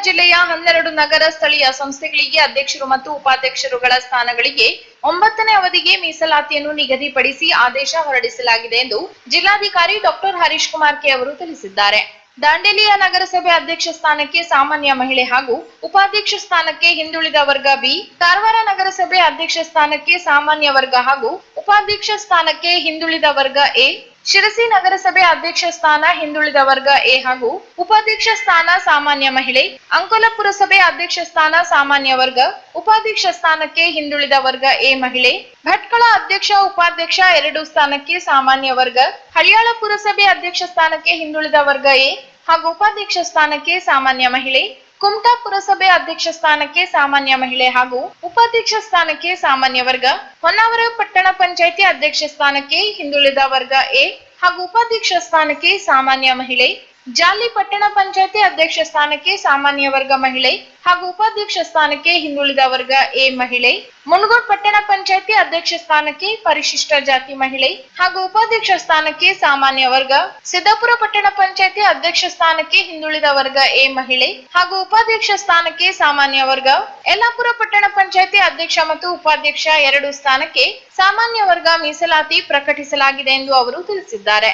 ಜಿಲ್ಲೆಯ 12 ನಗರ ಸ್ಥಳೀಯ ಸಂಸ್ಥೆಗಳಿಗೆ ಅಧ್ಯಕ್ಷರು ಮತ್ತು ಉಪಾಧ್ಯಕ್ಷರುಗಳ ಸ್ಥಾನಗಳಿಗೆ 9ನೇ ಅವಧಿಗೆ ಮೀಸಲಾತಿಯನ್ನು ನಿಗದಿಪಡಿಸಿ ಆದೇಶ ಹೊರಡಿಸಲಾಗಿದೆ ಎಂದು ಜಿಲ್ಲಾಧಿಕಾರಿ ಡಾಕ್ಟರ್ ಹರೀಶ್ ಕುಮಾರ್ ಕೆ ಅವರು ತಿಳಿಸಿದ್ದಾರೆ. ದಾಂಡೇಲಿಯ ನಗರಸಭೆ ಅಧ್ಯಕ್ಷ ಸ್ಥಾನಕ್ಕೆ ಸಾಮಾನ್ಯ ಮಹಿಳೆ ಹಾಗೂ ಉಪಾಧ್ಯಕ್ಷ ಸ್ಥಾನಕ್ಕೆ ಹಿಂದುಳಿದ ವರ್ಗ ಬಿ, ಕಾರವಾರ ನಗರಸಭೆ ಅಧ್ಯಕ್ಷ ಸ್ಥಾನಕ್ಕೆ ಸಾಮಾನ್ಯ ವರ್ಗ ಹಾಗೂ ಉಪಾಧ್ಯಕ್ಷ ಸ್ಥಾನಕ್ಕೆ ಹಿಂದುಳಿದ ವರ್ಗ ಎ, ಶಿರಸಿ ನಗರಸಭೆ ಅಧ್ಯಕ್ಷ ಸ್ಥಾನ ಹಿಂದುಳಿದ ವರ್ಗ ಎ ಹಾಗೂ ಉಪಾಧ್ಯಕ್ಷ ಸ್ಥಾನ ಸಾಮಾನ್ಯ ಮಹಿಳೆ, ಅಂಕೋಲ ಪುರಸಭೆ ಅಧ್ಯಕ್ಷ ಸ್ಥಾನ ಸಾಮಾನ್ಯ ವರ್ಗ, ಉಪಾಧ್ಯಕ್ಷ ಸ್ಥಾನಕ್ಕೆ ಹಿಂದುಳಿದ ವರ್ಗ ಎ ಮಹಿಳೆ, ಭಟ್ಕಳ ಅಧ್ಯಕ್ಷ ಉಪಾಧ್ಯಕ್ಷ 2 ಸ್ಥಾನಕ್ಕೆ ಸಾಮಾನ್ಯ ವರ್ಗ, ಹಳಿಯಾಳ ಪುರಸಭೆ ಅಧ್ಯಕ್ಷ ಸ್ಥಾನಕ್ಕೆ ಹಿಂದುಳಿದ ವರ್ಗ ಎ ಹಾಗೂ ಉಪಾಧ್ಯಕ್ಷ ಸ್ಥಾನಕ್ಕೆ ಸಾಮಾನ್ಯ ಮಹಿಳೆ, ಕುಮಟಾ ಪುರಸಭೆ ಅಧ್ಯಕ್ಷ ಸ್ಥಾನಕ್ಕೆ ಸಾಮಾನ್ಯ ಮಹಿಳೆ ಹಾಗೂ ಉಪಾಧ್ಯಕ್ಷ ಸ್ಥಾನಕ್ಕೆ ಸಾಮಾನ್ಯ ವರ್ಗ, ಹೊನ್ನಾವರ ಪಟ್ಟಣ ಪಂಚಾಯಿತಿ ಅಧ್ಯಕ್ಷ ಸ್ಥಾನಕ್ಕೆ ಹಿಂದುಳಿದ ವರ್ಗ ಎ ಹಾಗೂ ಉಪಾಧ್ಯಕ್ಷ ಸ್ಥಾನಕ್ಕೆ ಸಾಮಾನ್ಯ ಮಹಿಳೆ, ಜಾಲಿ ಪಟ್ಟಣ ಪಂಚಾಯಿತಿ ಅಧ್ಯಕ್ಷ ಸ್ಥಾನಕ್ಕೆ ಸಾಮಾನ್ಯ ವರ್ಗ ಮಹಿಳೆ ಹಾಗೂ ಉಪಾಧ್ಯಕ್ಷ ಸ್ಥಾನಕ್ಕೆ ಹಿಂದುಳಿದ ವರ್ಗ ಎ ಮಹಿಳೆ, ಮುನಗೋಡ್ ಪಟ್ಟಣ ಪಂಚಾಯಿತಿ ಅಧ್ಯಕ್ಷ ಸ್ಥಾನಕ್ಕೆ ಪರಿಶಿಷ್ಟ ಜಾತಿ ಮಹಿಳೆ ಹಾಗೂ ಉಪಾಧ್ಯಕ್ಷ ಸ್ಥಾನಕ್ಕೆ ಸಾಮಾನ್ಯ ವರ್ಗ, ಸಿದ್ದಾಪುರ ಪಟ್ಟಣ ಪಂಚಾಯಿತಿ ಅಧ್ಯಕ್ಷ ಸ್ಥಾನಕ್ಕೆ ಹಿಂದುಳಿದ ವರ್ಗ ಎ ಮಹಿಳೆ ಹಾಗೂ ಉಪಾಧ್ಯಕ್ಷ ಸ್ಥಾನಕ್ಕೆ ಸಾಮಾನ್ಯ ವರ್ಗ, ಯಲ್ಲಾಪುರ ಪಟ್ಟಣ ಪಂಚಾಯಿತಿ ಅಧ್ಯಕ್ಷ ಮತ್ತು ಉಪಾಧ್ಯಕ್ಷ 2 ಸ್ಥಾನಕ್ಕೆ ಸಾಮಾನ್ಯ ವರ್ಗ ಮೀಸಲಾತಿ ಪ್ರಕಟಿಸಲಾಗಿದೆ ಎಂದು ಅವರು ತಿಳಿಸಿದ್ದಾರೆ.